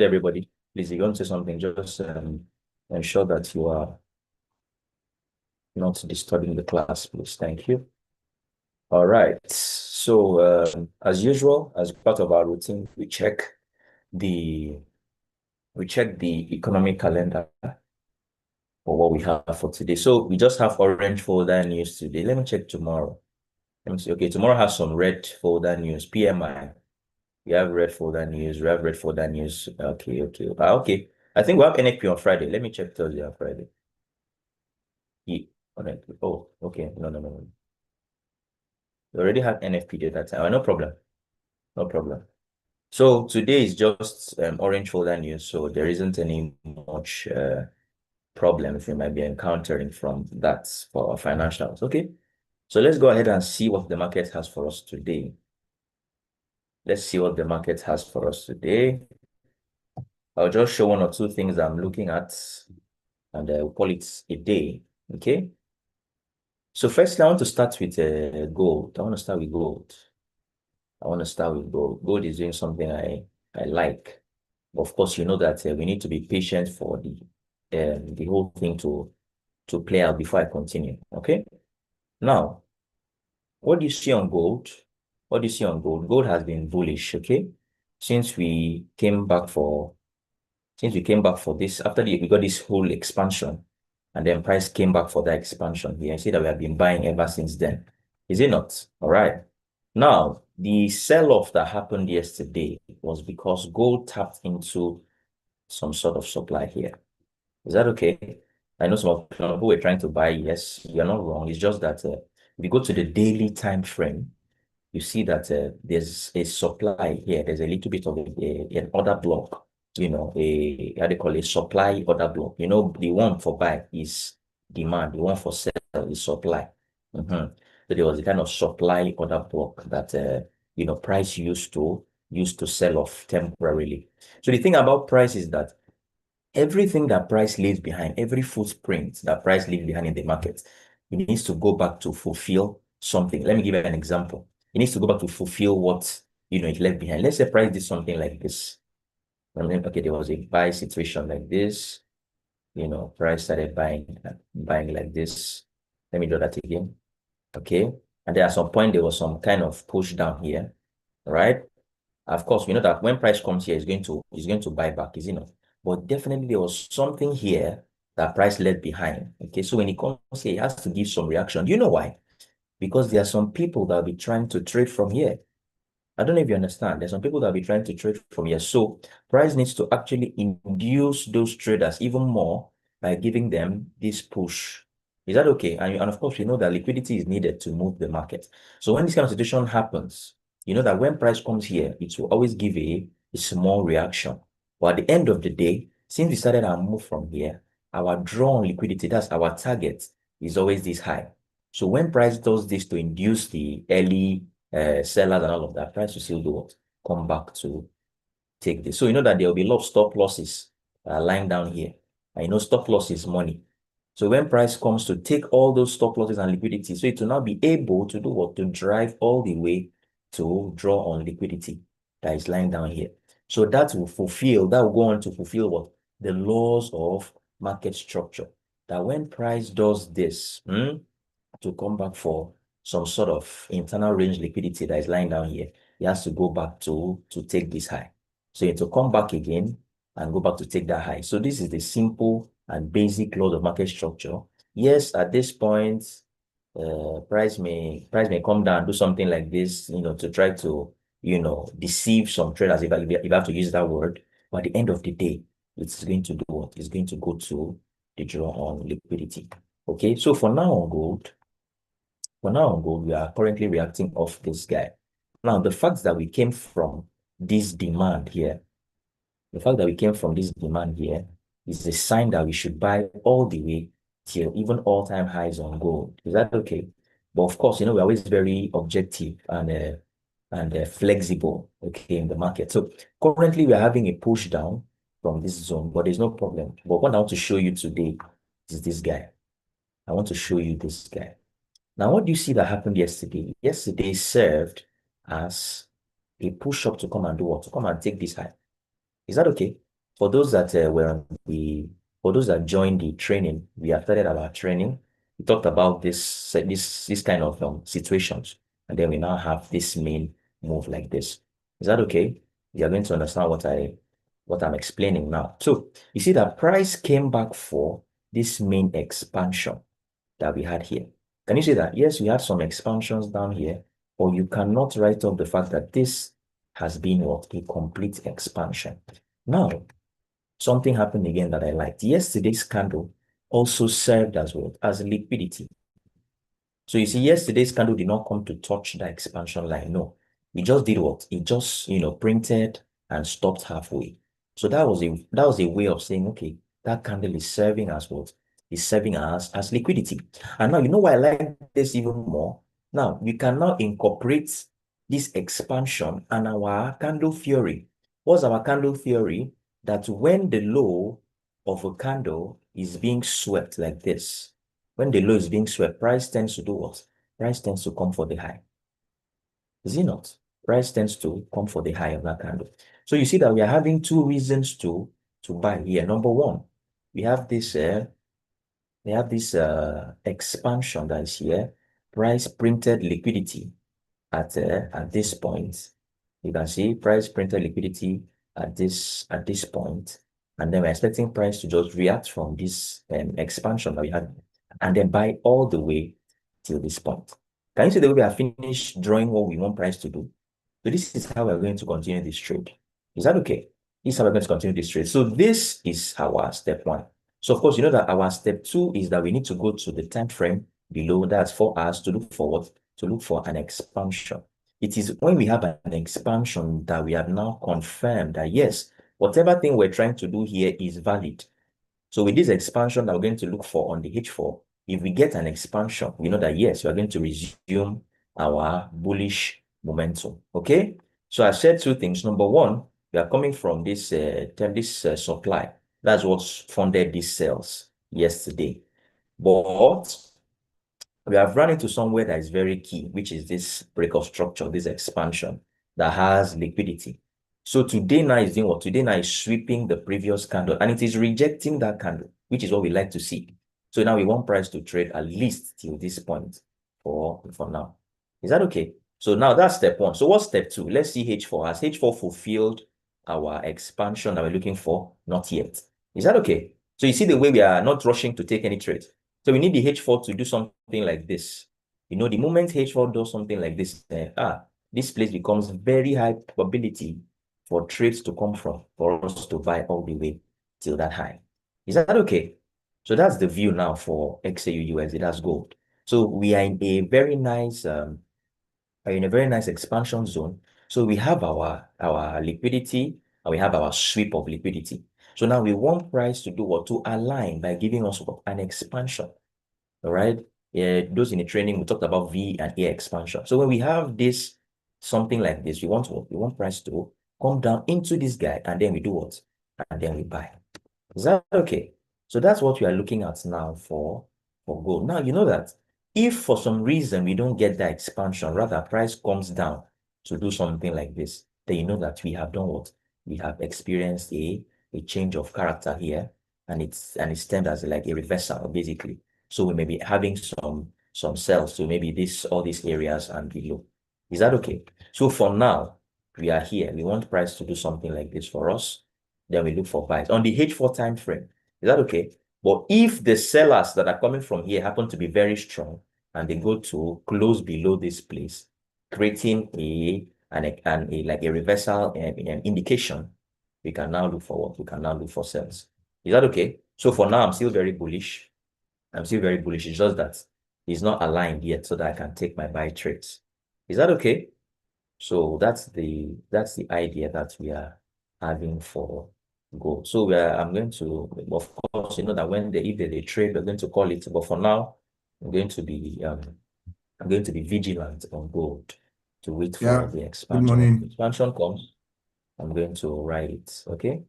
everybody. Please, if you want to say something, just ensure that you are not disturbing the class, please. Thank you. All right. So, as usual, as part of our routine, the we check the economic calendar for what we have for today. So we just have orange folder news today. Let me check tomorrow. Let me see. Okay, tomorrow has some red folder news. PMI. We have red folder news. We have red folder news. Okay, okay. Okay. I think we have NFP on Friday. Let me check Thursday and Friday. All right. Oh, okay. No, no, no, no. We already have NFP data time. No problem. No problem. So today is just orange folder news. So there isn't any much problems we might be encountering from that for our financials. Okay. So let's go ahead and see what the market has for us today. Let's see what the market has for us today. I'll just show one or two things I'm looking at, and we'll call it a day. Okay. So first, I want to start with gold. I want to start with gold. I want to start with gold. Gold is doing something I like. Of course, you know that we need to be patient for the whole thing to play out before I continue. Okay. Now, what do you see on gold? What do you see on gold? Gold has been bullish. Okay, since we came back for this after we got this whole expansion, and then price came back for that expansion here. I see that we have been buying ever since then. Is it not? All right. Now, the sell-off that happened yesterday was because gold tapped into some sort of supply here. Is that okay? I know some people were trying to buy. Yes, you're not wrong. It's just that if you go to the daily time frame, you see that there's a supply here. There's a little bit of an order block, how they call it, supply order block. The one for buy is demand, the one for sell is supply. So there was a kind of supply order block that price used to sell off temporarily. So the thing about price is that everything that price leaves behind, every footprint that price leaves behind in the market, it needs to go back to fulfill something. Let me give you an example. It needs to go back to fulfill what it left behind. Let's say price did something like this. Okay, there was a buy situation like this. Price started buying like this. Let me do that again. Okay. And then at some point there was some kind of push down here. Right? Of course, we know that when price comes here, it's going to buy back, is it not? But definitely there was something here that price left behind. Okay, so when it comes here, it has to give some reaction. Do you know why? Because there are some people that will be trying to trade from here. I don't know if you understand. There's some people that will be trying to trade from here. So price needs to actually induce those traders even more by giving them this push. Is that okay? And of course, you know that liquidity is needed to move the market. So when this kind of situation happens, you know that when price comes here, it will always give a small reaction. But at the end of the day, since we started our move from here, our draw on liquidity, that's our target, is always this high. So when price does this to induce the early sellers and all of that, price will still do what? Come back to take this. So you know that there will be a lot of stop losses lying down here. And you know stop loss is money. So when price comes to take all those stop losses and liquidity, so it will now be able to do what? To drive all the way to draw on liquidity that is lying down here. So that will go on to fulfill what? The laws of market structure. That when price does this, to come back for some sort of internal range liquidity that is lying down here, he has to go back to take this high. So you have to come back again and go back to take that high. So this is the simple and basic laws of market structure. Yes, at this point, price may come down, do something like this, to try to, deceive some traders, if you have to use that word. But at the end of the day, it's going to do what? It's going to go to the draw on liquidity. Okay, so for now on gold, we are currently reacting off this guy. Now, the fact that we came from this demand here, the fact that we came from this demand here is a sign that we should buy all the way till even all-time highs on gold. Is that okay? But of course, we're always very objective and flexible, okay, in the market. So currently, we're having a push down from this zone, but there's no problem. But what I want to show you today is this guy. I want to show you this guy. Now, what do you see that happened yesterday? Yesterday served as a push up to come and do what? To come and take this high. Is that okay? for those that were on for those that joined the training, we have started our training. We talked about this kind of situations, and then we now have this main move like this. Is that okay? You are going to understand what I'm explaining now. So you see that price came back for this main expansion that we had here. Can you see that? Yes, we had some expansions down here, but you cannot write off the fact that this has been what? A complete expansion. Now, something happened again that I liked. Yesterday's candle also served as what? As liquidity. So you see, yesterday's candle did not come to touch the expansion line. No, it just did what? It just, printed and stopped halfway. So that was a way of saying, okay, that candle is serving as what? Is serving as liquidity. And now you know why I like this even more. Now we can now incorporate this expansion and our candle theory. What's our candle theory? That when the low of a candle is being swept like this, when the low is being swept, price tends to do what? Price tends to come for the high. Is it not? Price tends to come for the high of that candle. So you see that we are having two reasons to buy here. Number one, we have this expansion that is here. Price printed liquidity at this point. You can see price printed liquidity at this point, and then we're expecting price to just react from this expansion that we had, and then buy all the way till this point. Can you see the way we have finished drawing what we want price to do? So this is how we're going to continue this trade. Is that okay? This is how we're going to continue this trade. So this is our step one. So of course, you know that our step two is that we need to go to the time frame below. That's for us to look for what? To look for an expansion. It is when we have an expansion that we have now confirmed that yes, whatever thing we're trying to do here is valid. So with this expansion that we're going to look for on the H4, if we get an expansion, we know that yes, we are going to resume our bullish momentum. Okay. So I said two things. Number one, we are coming from this supply. That's what funded these sales yesterday. But we have run into somewhere that is very key, which is this break of structure, this expansion that has liquidity. So today now is doing what? Today now is sweeping the previous candle and it is rejecting that candle, which is what we like to see. So now we want price to trade at least till this point for now. Is that okay? So now that's step one. So what's step two? Let's see H4. Has H4 fulfilled our expansion that we're looking for? Not yet. Is that okay? So you see the way we are not rushing to take any trade. So we need the H4 to do something like this. You know, the moment H4 does something like this, this place becomes very high probability for trades to come from, for us to buy all the way till that high. Is that okay? So that's the view now for XAU USD. That's gold. So we are in a very nice expansion zone. So we have our liquidity and we have our sweep of liquidity. So now we want price to do what? To align by giving us an expansion. All right. Yeah, those in the training, we talked about V and A expansion. So when we have this, something like this, we want what? We want price to come down into this guy and then we do what? And then we buy. Is that okay? So that's what we are looking at now for gold. Now, you know that if for some reason we don't get that expansion, rather price comes down to do something like this, then you know that we have done what? We have experienced a change of character here, and it's termed as like a reversal, basically. So we may be having some sales to maybe all these areas and below. Is that okay? So for now, we are here. We want price to do something like this for us. Then we look for buys on the H4 time frame. Is that okay? But if the sellers that are coming from here happen to be very strong and they go to close below this place, creating a reversal and an indication, we can now look for what? We can now look for sales. Is that okay? So for now, I'm still very bullish. It's just that it's not aligned yet so that I can take my buy trades. Is that okay? So that's the idea that we are having for gold. So I'm going to, of course, you know that if they trade, we're going to call it. But for now, I'm going to be vigilant on gold to wait Yeah, for the good expansion. When the morning. expansion comes, I'm going to ride it. Okay,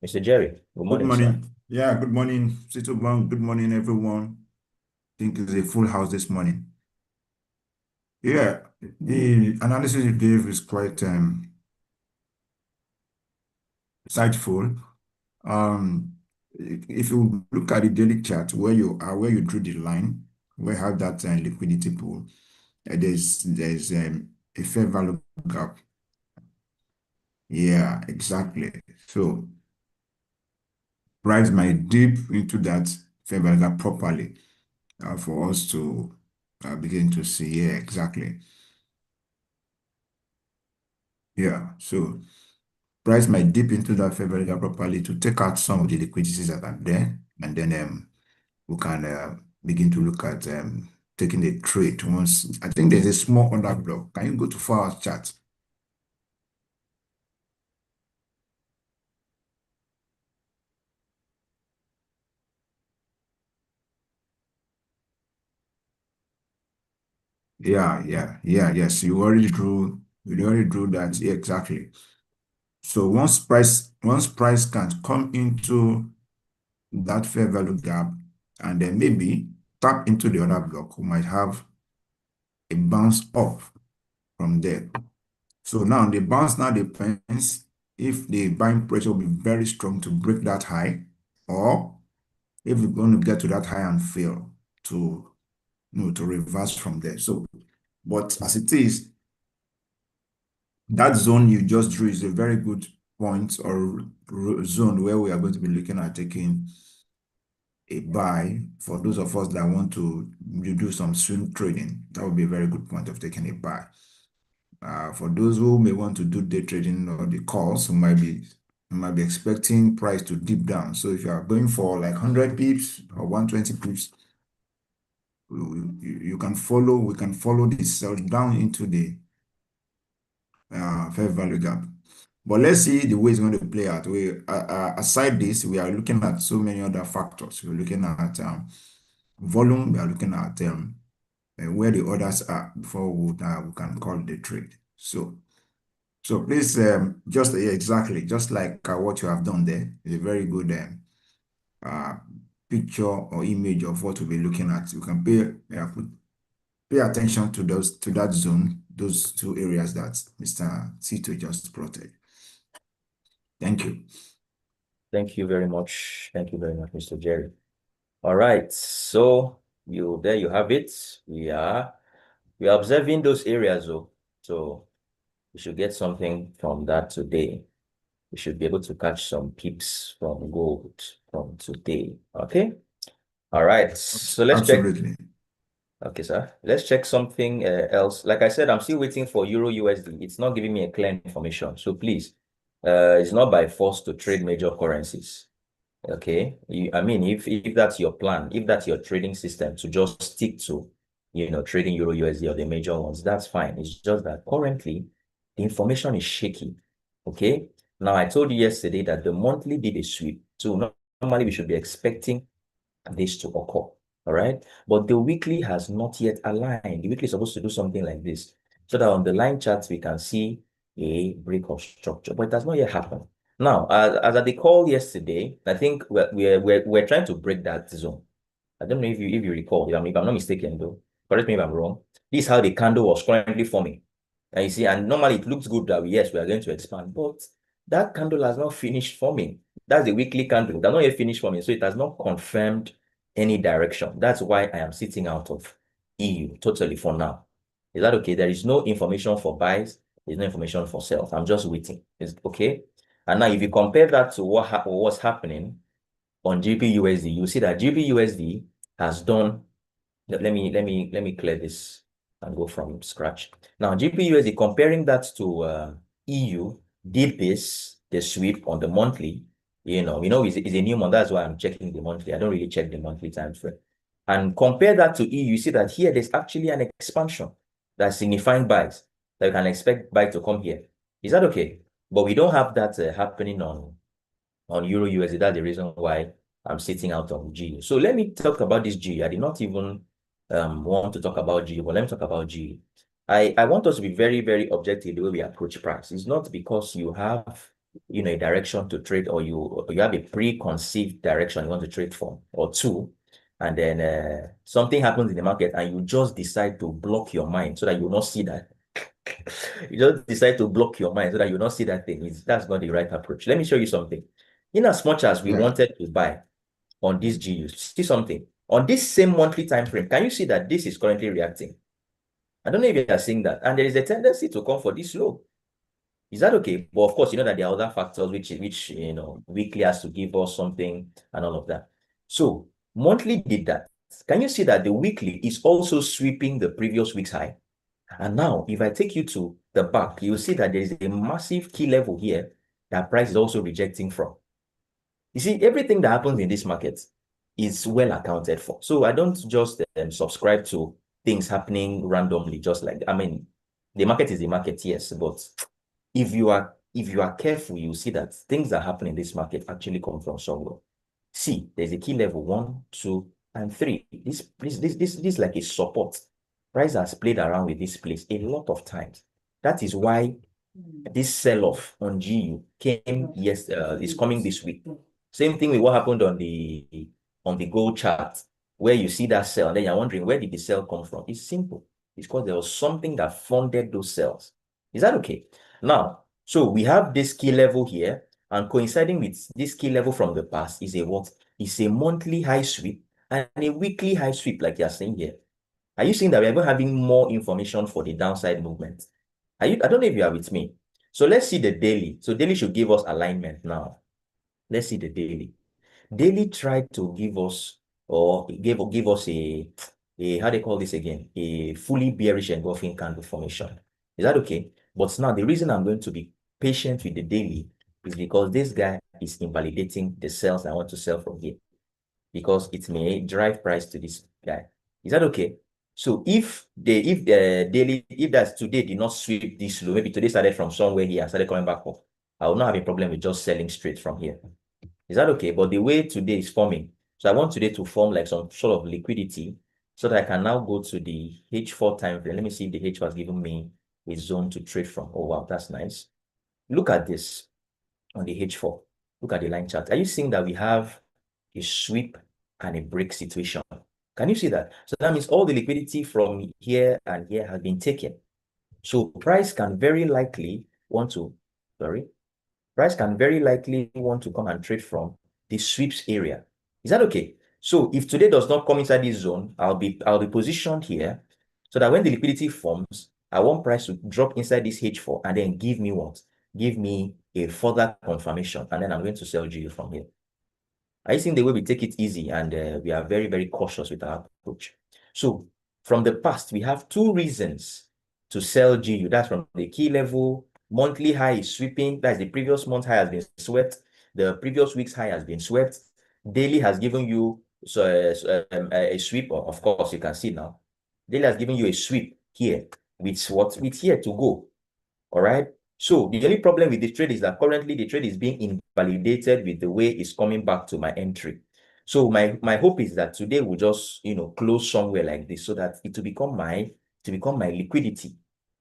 Mr. Jerry. Good Good morning, sir. morning. Yeah, good morning, Citoban. Good morning, everyone. I think it's a full house this morning. Yeah, the analysis you gave is quite insightful. If you look at the daily chart where you are, where you drew the line, where you have that liquidity pool, there's a fair value gap. Yeah, exactly. So price might dip into that fair value gap properly for us to begin to see. Yeah, exactly. Yeah, so price might dip into that fair value gap properly to take out some of the liquidities that are there, and then we can begin to look at taking a trade once. I think there's a small order block. Can you go to 4 hours chart? Yes. You already drew that. Yeah, exactly. So once price can come into that fair value gap and then maybe tap into the other block, we might have a bounce up from there. So now the bounce now depends if the buying pressure will be very strong to break that high, or if we're going to get to that high and fail to to reverse from there. So, but as it is, that zone you just drew is a very good point or zone where we are going to be looking at taking a buy for those of us that want to do some swing trading. That would be a very good point of taking a buy. For those who may want to do day trading or the calls, who might be expecting price to dip down. So if you are going for like 100 pips or 120 pips, we can follow this sell down into the fair value gap. But let's see the way it's going to play out. Aside this, we are looking at so many other factors. We're looking at volume. We are looking at where the orders are before we can call the trade. So please, just exactly, just like what you have done there, is a very good uh, picture or image of what we'll be looking at. You can pay attention to that zone, those 2 areas that Mr. Cito just plotted. Thank you. Thank you very much. Thank you very much, Mr. Jerry. All right. So there you have it. We are observing those areas though. So we should get something from that today. We should be able to catch some peeps from gold from today. Okay. All right. So let's check. Absolutely. Okay, sir. Let's check something else. Like I said, I'm still waiting for Euro USD. It's not giving me a clear information. So please, it's not by force to trade major currencies. Okay. I mean, if that's your plan, if that's your trading system to just stick to, trading Euro USD or the major ones, that's fine. It's just that currently the information is shaky. Okay. Now I told you yesterday that the monthly did a sweep. So normally we should be expecting this to occur. All right. But the weekly has not yet aligned. The weekly is supposed to do something like this. So that on the line charts, we can see a break of structure, but it has not yet happened. Now, as at the call yesterday, I think we're trying to break that zone. I don't know if you recall, if I'm not mistaken though. Correct me if I'm wrong. This is how the candle was currently forming. And you see, and normally it looks good that yes, we are going to expand, but that candle has not finished forming. That's the weekly candle. That's not yet finished forming, so it has not confirmed any direction. That's why I am sitting out of EU totally for now. Is that okay? There is no information for buys. There's no information for sales. I'm just waiting. Is okay. And now, if you compare that to what's happening on GBUSD, you see that GBUSD has done. Let me clear this and go from scratch. Now, GBUSD, comparing that to EU, did the sweep on the monthly. It's a new month. That's why I'm checking the monthly. I don't really check the monthly time frame. And compare that to EU, you see that here there's actually an expansion that's signifying buys. That you can expect buy to come here. Is that okay? But we don't have that happening on Euro USD. That's the reason why I'm sitting out on G. So let me talk about this G. I did not even want to talk about G, but let me talk about G. I want us to be very, very objective the way we approach price. It's not because you have a direction to trade, or you have a preconceived direction you want to trade for or two, and then something happens in the market and you just decide to block your mind so that you will not see that. You just decide to block your mind so that you will not see that thing. That's not the right approach. Let me show you something. In as much as we Yeah. wanted to buy on this GU, see something on this same monthly time frame, can you see that this is currently reacting? I don't know if you are seeing that, and there is a tendency to come for this low. Is that okay? But of course, you know that there are other factors which weekly has to give us something and all of that. So monthly did that. Can you see that the weekly is also sweeping the previous week's high? And now, if I take you to the back, you'll see that there is a massive key level here that price is also rejecting from. You see, everything that happens in this market is well accounted for. So I don't just subscribe to things happening randomly, just like that. I mean, the market is the market, yes, but if you are careful, you see that things that happen in this market actually come from somewhere. See, there's a key level 1, 2, and 3. This is like a support. Price has played around with this place a lot of times. That is why this sell-off on GU came is coming this week. Same thing with what happened on the gold chart, where you see that sell, and then you're wondering where did the sell come from? It's simple. It's because there was something that funded those sells. Is that okay? Now, so we have this key level here, and coinciding with this key level from the past is a what? Is a monthly high sweep and a weekly high sweep, like you're saying here. Are you seeing that we're even having more information for the downside movement? I don't know if you are with me. So let's see the daily. So daily should give us alignment now. Let's see the daily. Daily tried to give us or give us a how they call this again? A fully bearish engulfing candle formation. Is that okay? But now the reason I'm going to be patient with the daily is because this guy is invalidating the sells I want to sell from here, because it may drive price to this guy. Is that okay? So if the daily, if that's today did not sweep this low, maybe today started from somewhere here and started coming back up, I will not have a problem with just selling straight from here. Is that okay? But the way today is forming, so I want today to form like some sort of liquidity so that I can now go to the H4 time frame. Let me see if the H4 has given me a zone to trade from. Oh, wow, that's nice. Look at this on the H4. Look at the line chart. Are you seeing that we have a sweep and a break situation? Can you see that? So that means all the liquidity from here and here has been taken. So price can very likely want to, price can very likely want to come and trade from the sweeps area. Is that okay? So if today does not come inside this zone, I'll be positioned here so that when the liquidity forms, I want price to drop inside this H4 and then give me what? Give me a further confirmation, and then I'm going to sell GU from here. I think the way we take it easy, and we are very, very cautious with our approach. So from the past, we have two reasons to sell GU. That's from the key level, monthly high is sweeping. That's the previous month high has been swept. The previous week's high has been swept. Daily has given you a sweep. Of course, you can see now. Daily has given you a sweep here with what? With here to go. All right. So the only problem with the trade is that currently the trade is being invalidated with the way it's coming back to my entry. So my hope is that today we'll just close somewhere like this so that it will become my liquidity.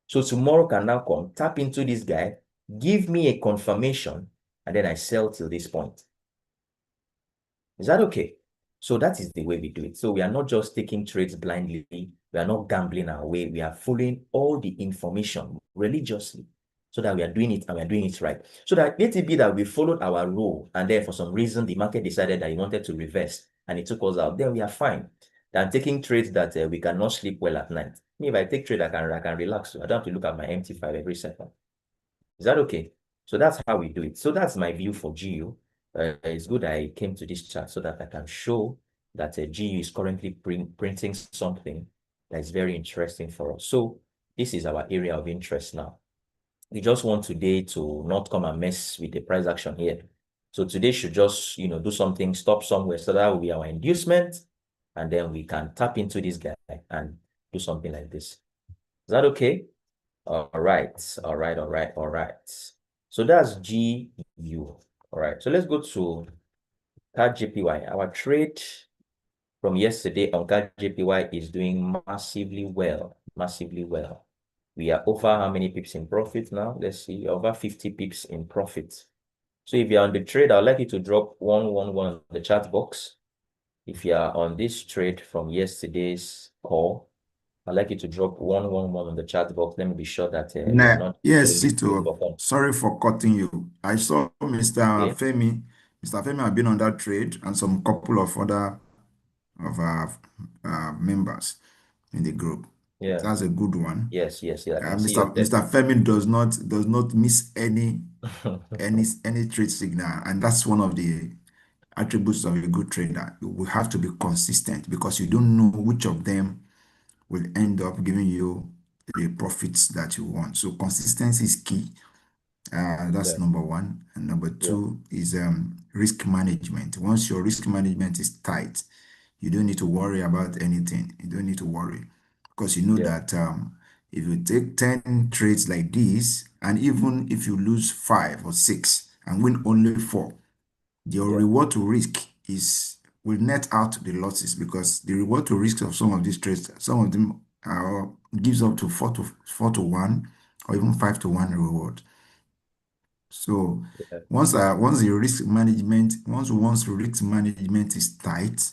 So tomorrow can now come, tap into this guy, give me a confirmation, and then I sell till this point. Is that okay? So that is the way we do it. So we are not just taking trades blindly. We are not gambling our way. We are following all the information religiously so that we are doing it and we are doing it right. So that let it be that we followed our rule and then for some reason the market decided that it wanted to reverse and it took us out. Then we are fine. Than taking trades that we cannot sleep well at night. Me, if I take trade, I can relax. So I don't have to look at my MT5 every second. Is that okay? So that's how we do it. So that's my view for GU. It's good I came to this chart so that I can show that GU is currently printing something that is very interesting for us. So this is our area of interest now. We just want today to not come and mess with the price action here. So today should just, do something, stop somewhere. So that will be our inducement. And then we can tap into this guy and do something like this. Is that okay? All right, all right, all right, all right. So that's GU. All right, so let's go to CAD JPY. Our trade from yesterday on CAD JPY is doing massively well, massively well. We are over how many pips in profit now? Let's see, over 50 pips in profit. So if you're on the trade, I'd like you to drop 111 on the chat box. If you are on this trade from yesterday's call, I'd like you to drop 111 on the chat box. Let me be sure that you are not Yes, following this Sito, for fun. sorry for cutting you. I saw Mr. Okay. Femi Mr. Femi have been on that trade and some couple of other of our members in the group. Yeah. That's a good one. Yes, yes, yeah. I can see your Mr. text. Femi does not miss any trade signal, and that's one of the attributes of a good trader. You have to be consistent because you don't know which of them will end up giving you the profits that you want. So consistency is key. Yeah, That's number one. And number yeah, two is risk management. Once your risk management is tight, you don't need to worry about anything. You don't need to worry because you know yeah, that if you take 10 trades like this, and even if you lose five or six and win only four, your yeah, reward to risk is will net out the losses because the reward to risk of some of these trades, some of them gives up to 4 to 1 or even 5 to 1 reward. So yeah, once risk management is tight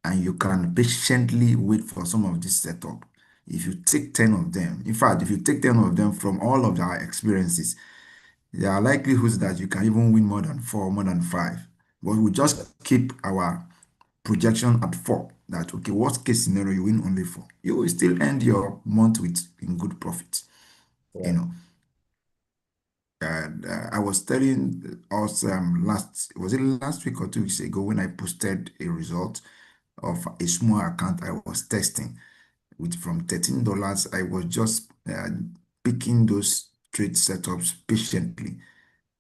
and you can patiently wait for some of this setup, if you take 10 of them, in fact, if you take 10 of them from all of our experiences, there are likelihoods that you can even win more than four, more than five. But we yeah, just keep our projection at four. That okay, worst case scenario, you win only four. You will still end your month with in good profits. You yeah, know, and I was telling us was it last week or 2 weeks ago when I posted a result of a small account I was testing with from $13. I was just picking those trade setups patiently.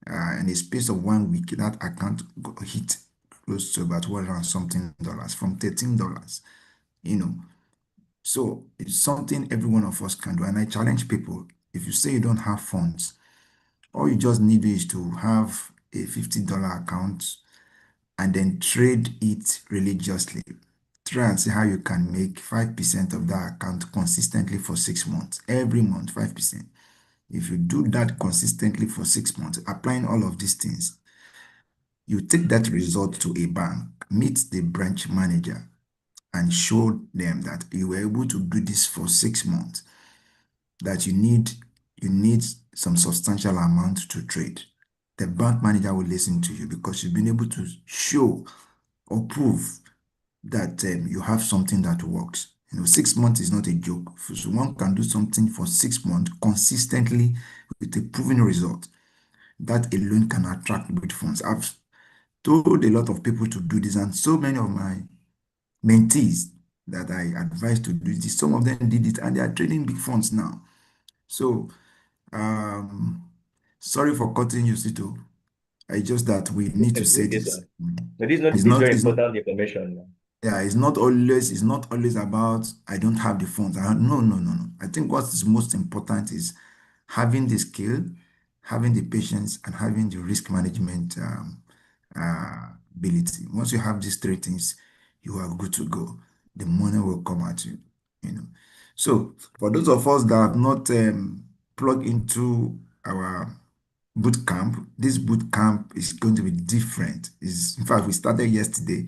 In a space of 1 week, that account hit close to about 100 and something dollars from $13. You know, so it's something every one of us can do. And I challenge people, if you say you don't have funds, all you just need is to have a $50 account and then trade it religiously. Try and see how you can make 5% of that account consistently for 6 months. Every month, 5%. If you do that consistently for 6 months, applying all of these things, you take that result to a bank, meet the branch manager, and show them that you were able to do this for 6 months, that you need some substantial amount to trade. The bank manager will listen to you because you've been able to show or prove that you have something that works. 6 months is not a joke. So one can do something for 6 months consistently with a proven result. That alone can attract good funds. I've told a lot of people to do this, and so many of my mentees that I advised to do this, some of them did it, and they are trading big funds now. So, um, sorry for cutting you, Sito. It's just that we need to it's say okay, this. sir. But this is not It's this not, very it's not, important information. yeah, it's not always about I don't have the funds. No, no, no, no. I think what is most important is having the skill, having the patience, and having the risk management ability. Once you have these three things, you are good to go. The money will come at you, you know. So for those of us that have not plugged into our boot camp, this boot camp is going to be different. In fact, we started yesterday,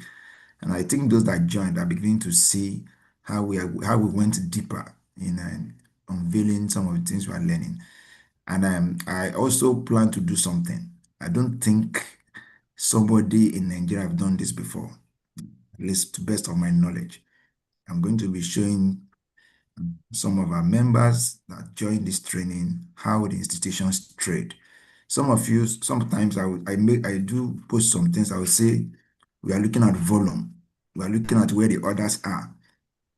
and I think those that joined are beginning to see how we went deeper in unveiling some of the things we are learning. And I also plan to do something. I don't think somebody in Nigeria have done this before, at least to best of my knowledge. I'm going to be showing some of our members that join this training how the institutions trade. Some of you, sometimes I do post some things. I will say we are looking at volume. We are looking at where the others are.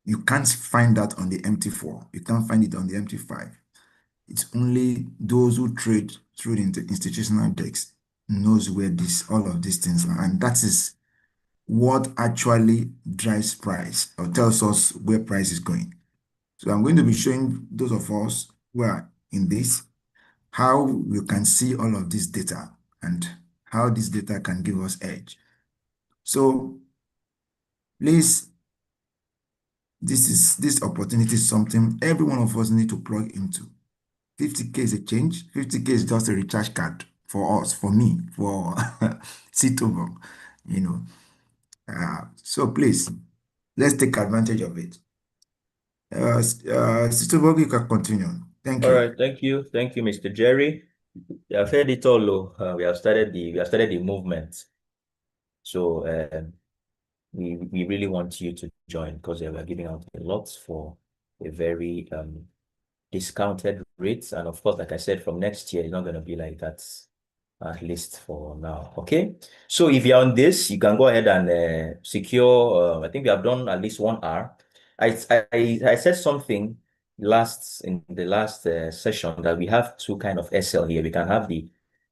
You can't find that on the MT4. You can't find it on the MT5. It's only those who trade through the institutional decks knows where all of these things are. And that is what actually drives price or tells us where price is going. So I'm going to be showing those of us who are in this how we can see all of this data and how this data can give us edge. So please, this opportunity is something every one of us need to plug into. 50K is a change. 50K is just a recharge card for us, for me, for Citogo, you know. So please, let's take advantage of it. Citogo, you can continue. Thank All you. right, thank you, Mr. Jerry. We have heard it all. We have started the movement. So we really want you to join because we're giving out a lot for a very discounted rates. And of course, like I said, from next year, it's not going to be like that, at least for now. Okay. So if you're on this, you can go ahead and secure. I think we have done at least 1 hour. I said something in the last session that we have two kind of SL here. We can have the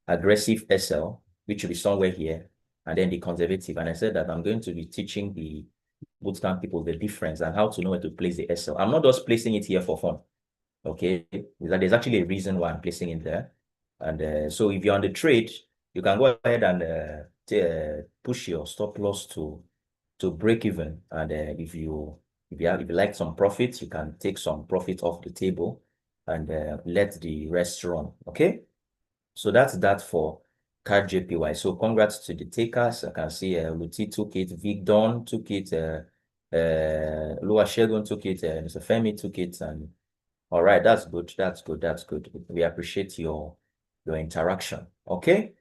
aggressive SL, which will be somewhere here, and then the conservative. And I said that I'm going to be teaching the bootcamp people the difference and how to know where to place the SL. I'm not just placing it here for fun. Okay, there's actually a reason why I'm placing it there. And so if you're on the trade, you can go ahead and push your stop loss to break even. And if you like some profits, you can take some profit off the table and let the rest run. Okay, so that's that for CAD JPY. So congrats to the takers. I can see Luti took it, Vigdon took it, Lua Shegun took it, Mr. Femi took it, and all right, that's good. That's good. That's good. We appreciate your interaction. Okay.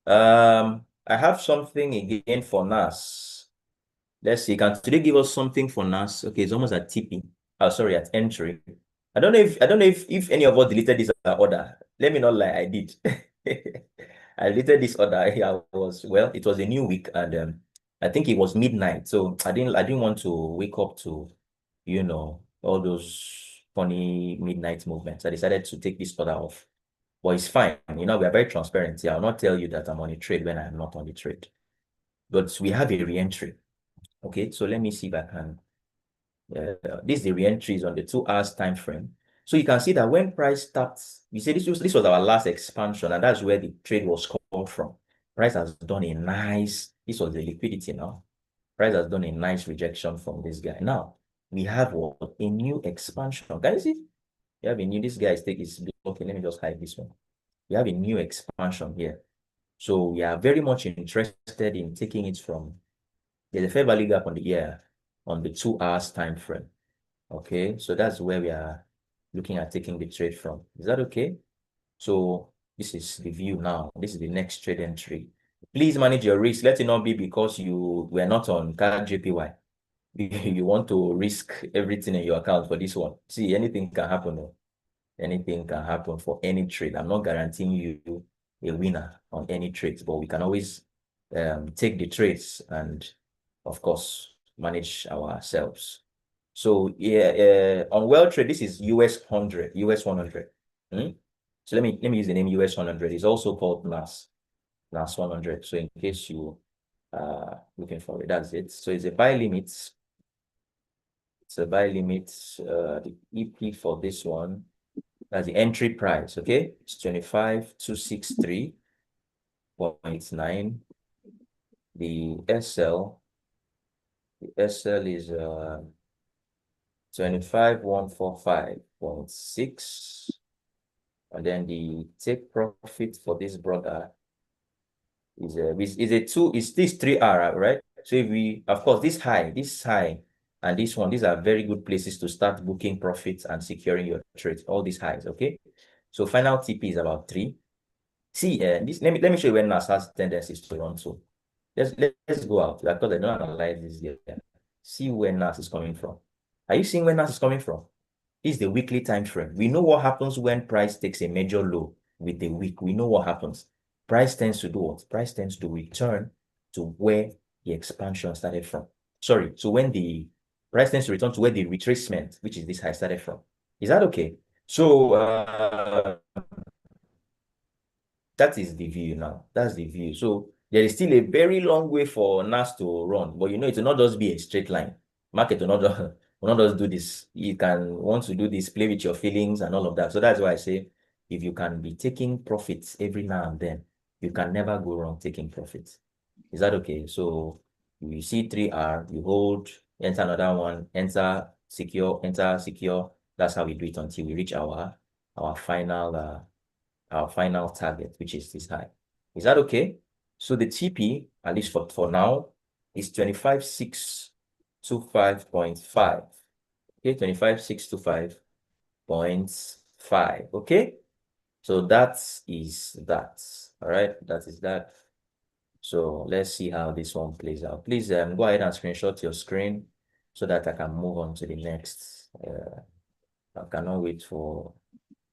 I have something again for Nas. Let's see. Can today give us something for Nas? Okay, it's almost at TP. Oh, sorry, at entry. I don't know if any of us deleted this order. Let me not lie, I did. I deleted this order. It was a new week, and I think it was midnight. So I didn't want to wake up to, all those funny midnight movements. I decided to take this order off. But it's fine. We are very transparent here. I'll not tell you that I'm on a trade when I'm not on the trade. But we have a re-entry. Okay, so let me see if I can. This is the re-entries on the 2 hours time frame. So you can see that when price starts, you see this was our last expansion, and that's where the trade was called from. Price has done a nice, this was the liquidity now. Price has done a nice rejection from this guy. Now we have what? A new expansion. Can you see? We have a new, this guy is okay. Let me just hide this one. We have a new expansion here. So we are very much interested in taking it from, there's a fair value gap on the year on the 2 hours time frame. Okay, so that's where we are looking at taking the trade from. Is that okay? So this is the view now. This is the next trade entry. Please manage your risk. Let it not be because you were not on CAD JPY. You want to risk everything in your account for this one. See, anything can happen. Anything can happen for any trade. I'm not guaranteeing you a winner on any trades, but we can always take the trades and, of course, manage ourselves. So yeah, on WellTrade, this is US 100, US 100. So let me use the name US 100. It's also called NAS 100. So in case you are looking for it, that's it. So it's a buy limit. It's a buy limit. The EP for this one, that's the entry price. Okay, it's 25,263.9. The SL is 25,145.6. And then the take profit for this brother is this 3R, right? So if we, of course, this high, and this one, these are very good places to start booking profits and securing your trades, all these highs, okay? So final TP is about 3. See, this let me show you when NAS has tendencies to run. So let's go out because I don't analyze this yet. See where NAS is coming from. Are you seeing where NAS is coming from? This is the weekly time frame. We know what happens when price takes a major low with the week. We know what happens. Price tends to do what? Price tends to return to where the expansion started from. Sorry, so when the price tends to return to where the retracement, which is this high, started from. Is that okay? So that is the view now. That's the view. So there is still a very long way for NAS to run, but it will not just be a straight line. Market will not just, will not just do this. You can want to do this, play with your feelings and all of that. So that's why I say if you can be taking profits every now and then, you can never go wrong taking profits. Is that okay? So you see 3R, you hold, enter another one, enter, secure, enter, secure. That's how we do it until we reach our final target, which is this high. Is that okay? So the TP, at least for now, is 25,625.5. Okay, 25,625.5. Okay, so that is that. All right, that is that. So let's see how this one plays out. Please go ahead and screenshot your screen so that I can move on to the next. I cannot wait for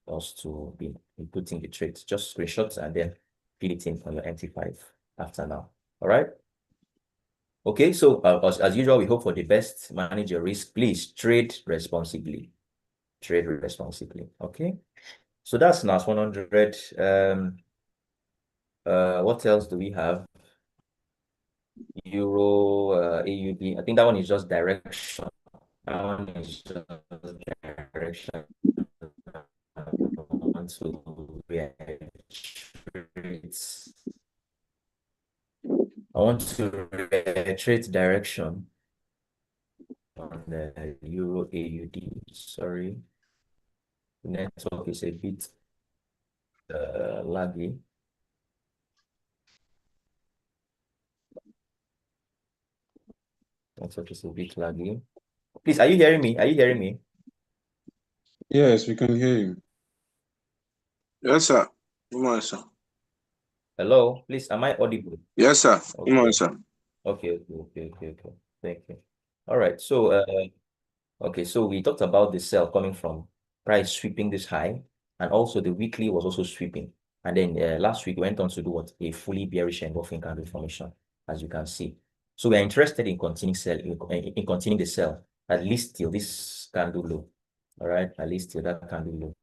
us to be inputting the trades. Just screenshot and then fill it in on your MT5 after now. All right. Okay, so as usual, we hope for the best. Manage your risk. Please trade responsibly. Trade responsibly. Okay. So that's NAS 100. What else do we have? Euro, AUD. I think that one is just direction. That one is just direction. I want to reiterate. I want to reiterate direction on the Euro AUD. Sorry, the network is a bit laggy. Network is a bit laggy. Please, are you hearing me? Are you hearing me? Yes, we can hear you. Yes, sir. Good morning, sir. Hello, please, am I audible? Yes, sir. Good Okay. morning, sir. Okay. Thank you. All right. So, okay. So we talked about the sell coming from price sweeping this high, and also the weekly was also sweeping. And then last week we went on to do what? A fully bearish engulfing candle formation, as you can see. So we're interested in continuing in continuing the sell at least till this candle low. All right, at least till that candle low.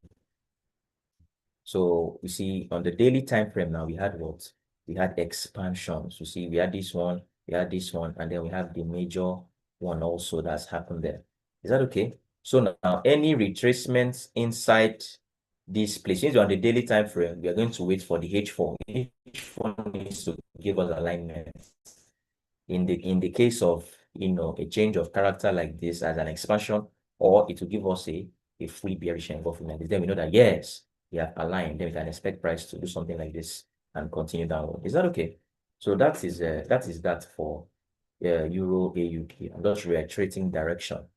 So you see on the daily time frame now, we had what? We had expansions. You see, we had this one, and then we have the major one also that's happened there. Is that okay? So now any retracements inside this place, since we're on the daily time frame, we are going to wait for the H4. H4 needs to give us alignment. In the case of a change of character like this as an expansion, or it will give us a fully bearish engulfing like this, then we know that yes, we have aligned, then we can expect price to do something like this and continue downward. Is that okay? So that is that for Euro AUD. I'm just reiterating direction.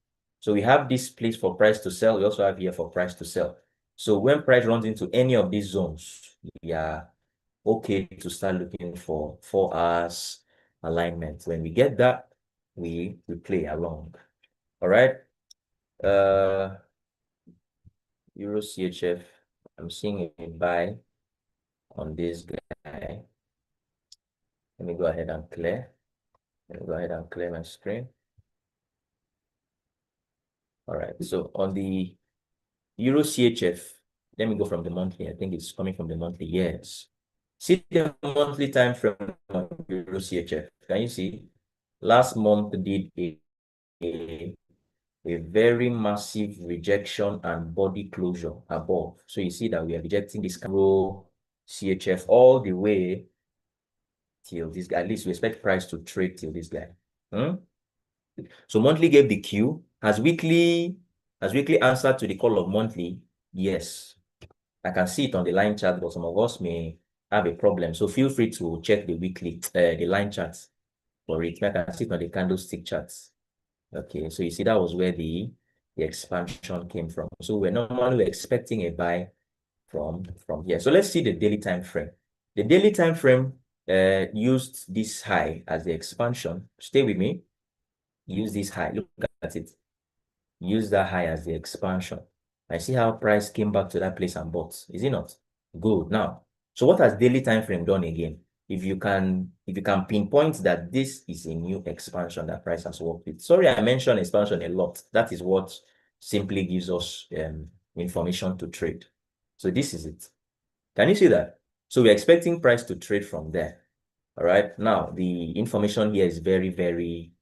So we have this place for price to sell. We also have here for price to sell. So when price runs into any of these zones, we are okay to start looking for 4 hours alignment. When we get that, we play along. All right. Euro CHF, I'm seeing a buy on this guy. Let me go ahead and clear. Let me go ahead and clear my screen. All right. So on the Euro CHF, let me go from the monthly. I think it's coming from the monthly. Yes. See the monthly time frame of Euro CHF. Can you see? Last month did a very massive rejection and body closure above. So you see that we are rejecting this Euro CHF all the way till this guy. At least we expect price to trade till this guy. So monthly gave the Q. Has weekly answered to the call of monthly? Yes. I can see it on the line chart, but some of us may have a problem. So feel free to check the weekly, the line charts for it. I can see it on the candlestick charts. Okay, so you see that was where the expansion came from. So we're normally expecting a buy from here. So let's see the daily time frame. The daily time frame used this high as the expansion. Stay with me. Use this high. Look at it. Use that high as the expansion. I see how price came back to that place and bought. Is it not? Good. Now, so what has daily time frame done again? If you can pinpoint that this is a new expansion that price has worked with. Sorry, I mentioned expansion a lot. That is what simply gives us information to trade. So this is it. Can you see that? So we're expecting price to trade from there. All right. Now the information here is very, very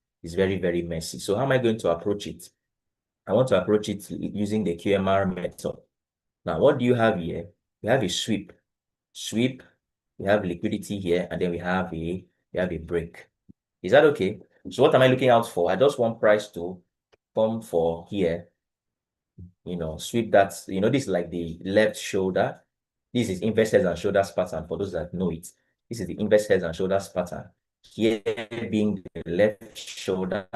messy. So how am I going to approach it? I want to approach it using the QMR method. Now, what do you have here? We have a sweep. Sweep, we have liquidity here, and then we have a break. Is that okay? So what am I looking out for? I just want price to come for here. Sweep that. This is like the left shoulder. This is inverse heads and shoulders pattern for those that know it. This is the inverse heads and shoulders pattern. Here being the left shoulder,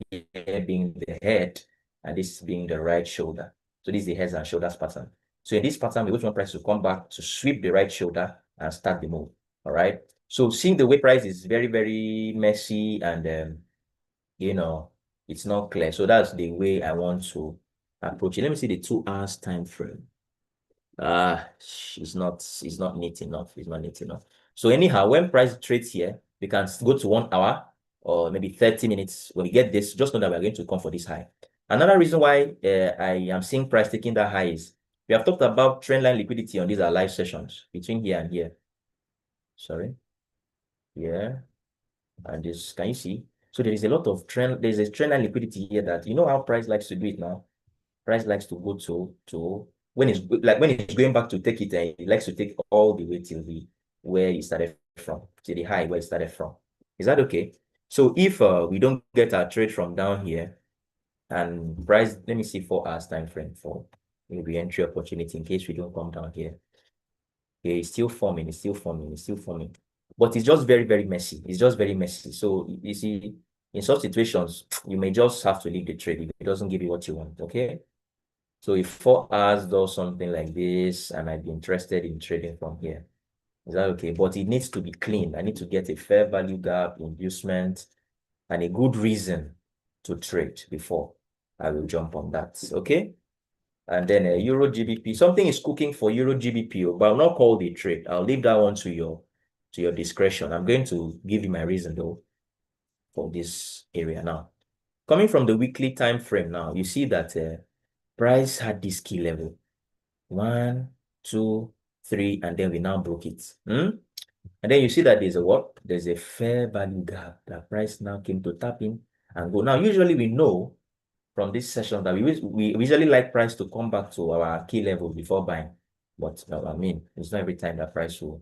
here being the head, and this being the right shoulder. So this is the heads and shoulders pattern. So in this pattern, we want price to come back to sweep the right shoulder and start the move. All right. So seeing the way price is very, very messy and you know, it's not clear. So that's the way I want to approach it. Let me see the 2 hours time frame. It's not neat enough. It's not neat enough. So anyhow, when price trades here, we can go to 1 hour or maybe 30 minutes. When we get this, just know that we're going to come for this high. Another reason why I am seeing price taking that high is we have talked about trendline liquidity on these are live sessions between here and here. Sorry. Yeah. And this, can you see? So there is a lot of there's a trendline liquidity here that you know how price likes to do it now. Price likes to go to when it's going back to take it, and it likes to take all the way till where it started from, to the high where it started from. Is that okay? So if we don't get our trade from down here and price, let me see 4 hours time frame for maybe entry opportunity in case we don't come down here. Yeah, it's still forming, it's still forming, it's still forming. But it's just very, very messy. It's just very messy. So you see, in such situations, you may just have to leave the trade if it doesn't give you what you want. Okay. So if 4 hours does something like this, and I'd be interested in trading from here, is that okay? But it needs to be clean. I need to get a fair value gap, inducement, and a good reason to trade before I will jump on that. Okay. And then Euro GBP, something is cooking for Euro GBP, but I'll not call the trade. I'll leave that one to your discretion. I'm going to give you my reason though for this area now. Coming from the weekly time frame now, you see that price had this key level 1, 2, 3, and then we now broke it. And then you see that there's a what? There's a fair value gap. The price now came to tap in and go. Now, usually we know from this session that we usually like price to come back to our key level before buying. But I mean, it's not every time that price will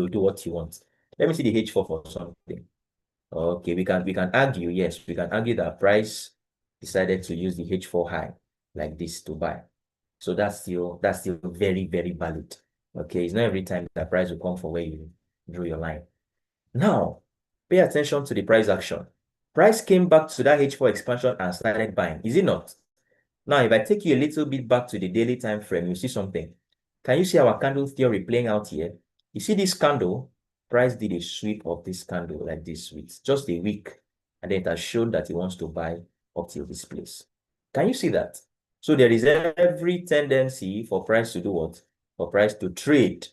do what you want. Let me see the H4 for something. Okay, we can argue, yes, we can argue that price decided to use the H4 high like this to buy. So that's still very, very valid. Okay, it's not every time that price will come for where you drew your line. Now, pay attention to the price action. Price came back to that H4 expansion and started buying. Is it not? Now, if I take you a little bit back to the daily time frame, you see something. Can you see our candle theory playing out here? You see this candle, price did a sweep of this candle like this with just a week, and then it has shown that it wants to buy up till this place. Can you see that? So there is every tendency for price to do what? For price to trade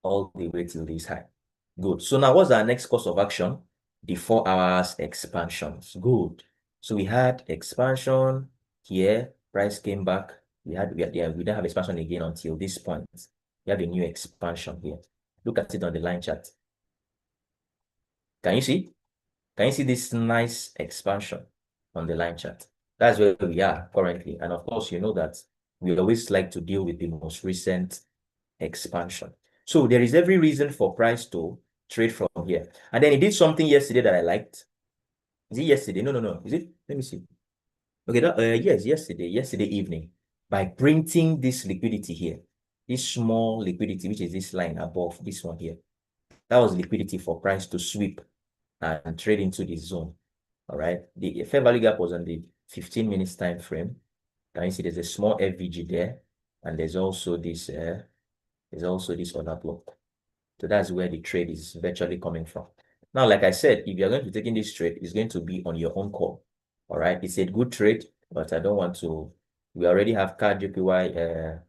all the way till this high. Good. So now what's our next course of action? The 4 hours expansions. Good. So we had expansion here. Price came back. We didn't have expansion again until this point. We have a new expansion here. Look at it on the line chart. Can you see? Can you see this nice expansion on the line chart? That's where we are currently. And of course, you know that we always like to deal with the most recent expansion. So there is every reason for price to trade from here. And then it did something yesterday that I liked. Is it yesterday? No. Is it? Let me see. Okay, yes, yesterday evening, by printing this liquidity here, this small liquidity, which is this line above this one here. That was liquidity for price to sweep and trade into this zone. All right. The fair value gap was on the 15 minutes time frame. Can you see there's a small FVG there, and there's also this other block. So that's where the trade is virtually coming from. Now, like I said, if you're going to be taking this trade, it's going to be on your own call. All right. It's a good trade, but I don't want to. We already have CAD, JPY,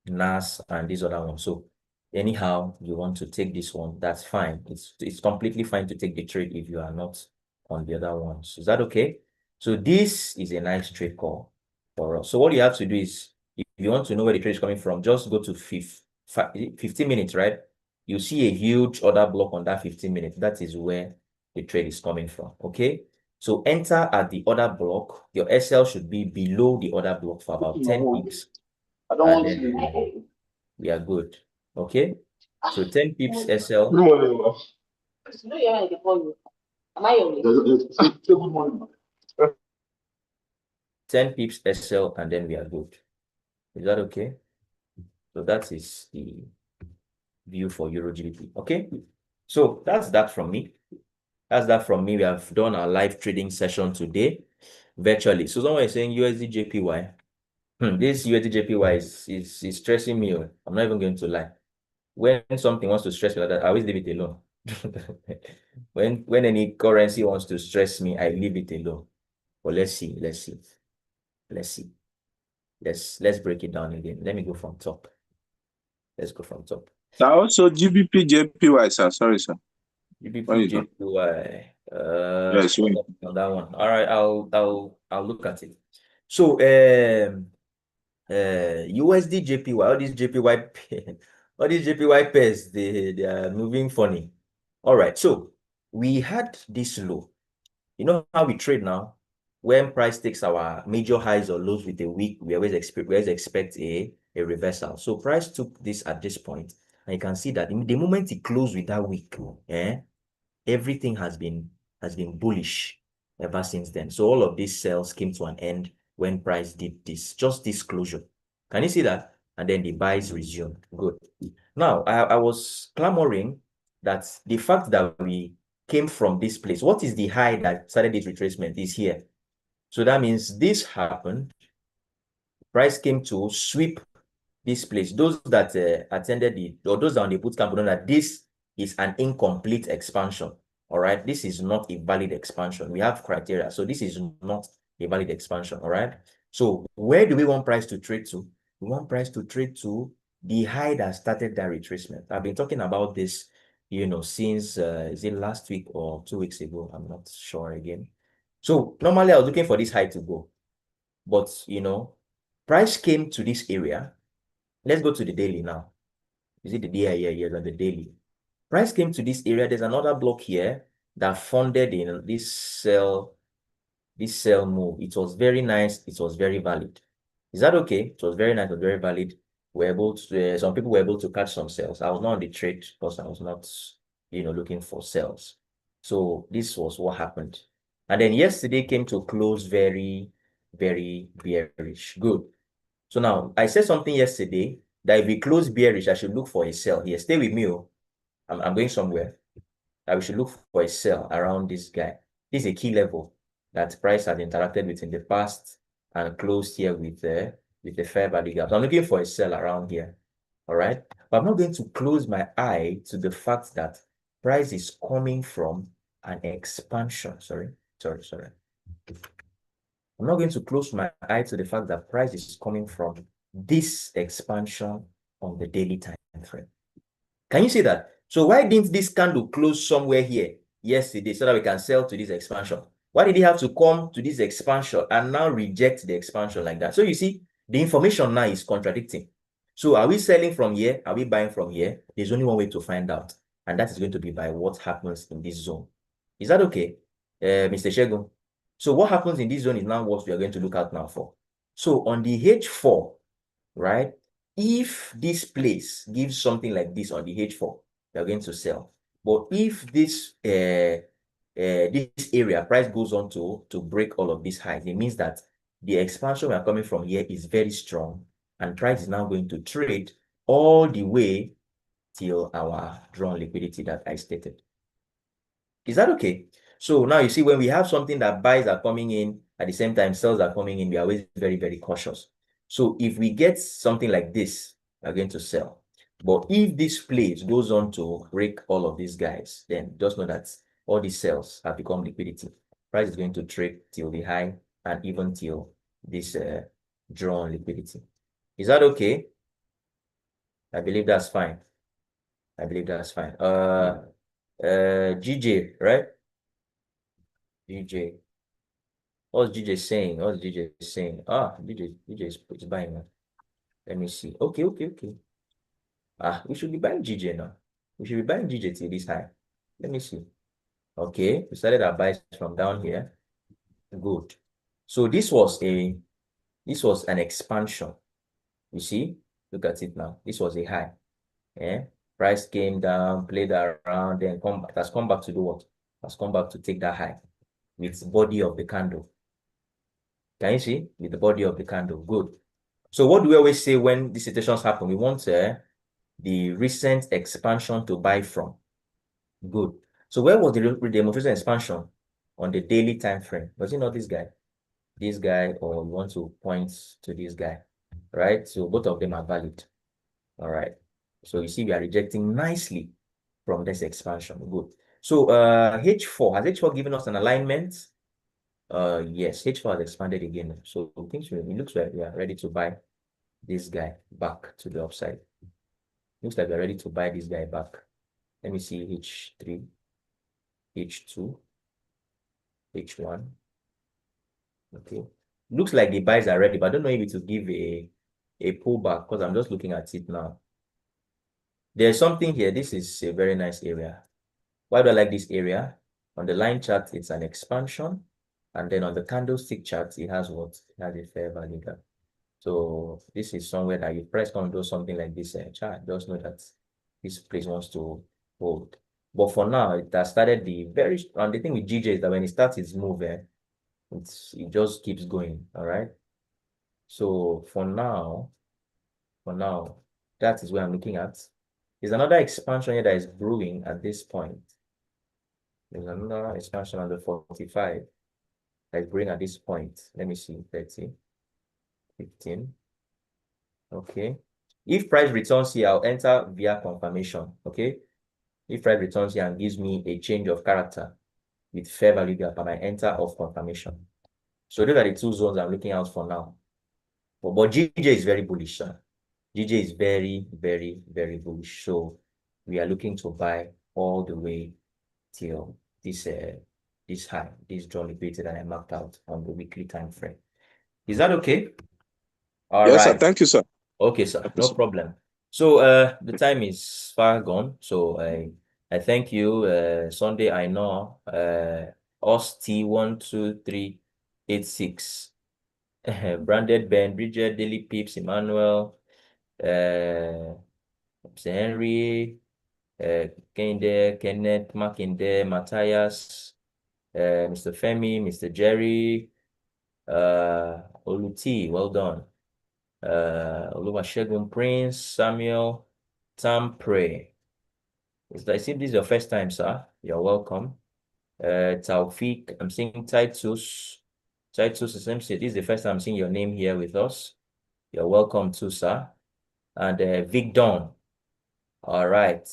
NAS, and this other one. So anyhow, you want to take this one, that's fine. It's completely fine to take the trade if you are not on the other ones. Is that okay? So this is a nice trade call for us. So what you have to do is, if you want to know where the trade is coming from, just go to 15 minutes, right? You see a huge order block on that 15 minutes. That is where the trade is coming from. Okay. So enter at the order block. Your SL should be below the order block for about 10 pips. I don't want And to. then we are good. Okay. So 10 pips SL. Good morning, ma. No, you're right, am I on? Good morning, ma. 10 pips SL, and then we are good. Is that okay? So that is the view for Euro GBP. Okay. So that's that from me. That's that from me. We have done our live trading session today virtually. So someone is saying USD JPY. This USD JPY is stressing me. I'm not even going to lie. when something wants to stress me like that, I always leave it alone. When any currency wants to stress me, I leave it alone. But let's see. Let's break it down again. Let me go from top. Let's go from top. Sir, also GBP JPY, sir. Sorry, sir. GBP JPY. Yes, wait. On that one. All right, I'll look at it. So USD JPY, all these JPY pairs, they are moving funny. All right, so we had this low. You know how we trade now? When price takes our major highs or lows with a week, we always expect a reversal. So price took this at this point, and you can see that the moment it closed with that week, everything has been bullish ever since then. So all of these sales came to an end when price did this, just this closure. Can you see that? And then the buys resumed. Good. Now, I was clamoring that the fact that we came from this place, what is the high that started this retracement is here. So that means this happened. Price came to sweep this place. Those that attended or those that on the bootcamp know that this is an incomplete expansion. All right, this is not a valid expansion. We have criteria, so this is not a valid expansion. All right, so where do we want price to trade to? We want price to trade to the high that started that retracement. I've been talking about this, since is it last week or 2 weeks ago? I'm not sure again. So normally I was looking for this high to go, but price came to this area. Let's go to the daily now. Is it the day? Yeah, on the daily. Price came to this area. There's another block here that funded in this sell move. It was very nice. It was very valid. Is that okay? It was very nice. It was very valid. We're able to, some people were able to catch some sales. I was not on the trade because I was not, looking for sales. So this was what happened. And then yesterday came to close very, very bearish. Good. So now I said something yesterday that if we close bearish, I should look for a sell here. Stay with me. I'm going somewhere. That we should look for a sell around this guy. This is a key level that price has interacted with in the past and closed here with the fair value gap. So I'm looking for a sell around here. All right. But I'm not going to close my eye to the fact that price is coming from an expansion. Sorry. I'm not going to close my eye to the fact that price is coming from this expansion on the daily time frame. Can you see that? So why didn't this candle close somewhere here yesterday so that we can sell to this expansion? Why did it have to come to this expansion and now reject the expansion like that? So you see, the information now is contradicting. So are we selling from here? Are we buying from here? There's only one way to find out, and that is going to be by what happens in this zone. Is that okay, Mr. Shegun? So what happens in this zone is now what we are going to look at now for. So on the H4, right? If this place gives something like this on the H4, we are going to sell. But if this this area price goes on to break all of these highs, it means that the expansion we are coming from here is very strong, and price is now going to trade all the way till our drawn liquidity that I stated. Is that okay? So now you see, when we have something that buys are coming in at the same time sells are coming in, we are always very, very cautious. So if we get something like this, we're going to sell. But if this place goes on to break all of these guys, then just know that all these sales have become liquidity. Price is going to trade till the high and even till this drawn liquidity. Is that okay? I believe that's fine. I believe that's fine. GJ, right? GJ. What's GJ saying? What's GJ saying? GJ is buying. Let me see. Okay. We should be buying GJ now. We should be buying GJ till this high. Let me see. Okay, we started our buys from down here. Good. So this was an expansion. You see, look at it now. This was a high. Yeah. Price came down, played around, then has come back to do what? Has come back to take that high with the body of the candle. Can you see? With the body of the candle. Good. So what do we always say when these situations happen? We want the recent expansion to buy from. Good. So where was the most recent expansion? On the daily time frame. Was it not this guy? This guy, or we want to point to this guy, right? So both of them are valid. All right. So you see, we are rejecting nicely from this expansion. Good. So H4, has H4 given us an alignment? Yes, H4 has expanded again. So it looks like we are ready to buy this guy back to the upside. Looks like we're ready to buy this guy back. Let me see H3, H2, H1. Okay. Looks like the buys are ready, but I don't know if it will give a pullback because I'm just looking at it now. There's something here. This is a very nice area. Why do I like this area? On the line chart, it's an expansion. And then on the candlestick chart, it has what? It has a fair value gap. So this is somewhere that you price can do something like this chart. Just know that this place wants to hold. But for now, it has started and the thing with GJ is that when it starts its move, it just keeps going. All right. So for now, that is where I'm looking at. There's another expansion here that is brewing at this point. There's another expansion on the 45 that is brewing at this point. Let me see, 30, 15. Okay. If price returns here, I'll enter via confirmation. Okay. If price returns here and gives me a change of character with fair value gap, I might enter off confirmation. So those are the two zones I'm looking out for now. But GJ is very bullish, sir. GJ is very, very, very bullish. So we are looking to buy all the way till this high, this draw liquidated that I marked out on the weekly time frame. Is that okay? All Yes, right. sir. Thank you, sir. Okay, sir. No problem. So the time is far gone. So I thank you. Sunday I know T12386. Branded Ben, Bridget, Daily Pips, Emmanuel, Mr. Henry, Kende, Kenneth, Makinde, Matthias, Mr. Femi, Mr. Jerry, Oluti, well done. Oluwasegun Prince, Samuel, Tampre. I see this is your first time, sir. You're welcome. Taufik, I'm seeing Titus. Titus is MC. This is the first time I'm seeing your name here with us. You're welcome too, sir. And Vic Don. All right.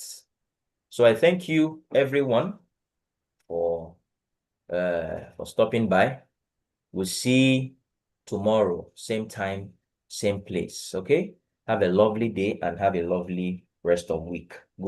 So I thank you, everyone, for stopping by. We'll see tomorrow, same time, same place. Okay. Have a lovely day and have a lovely rest of week. Good.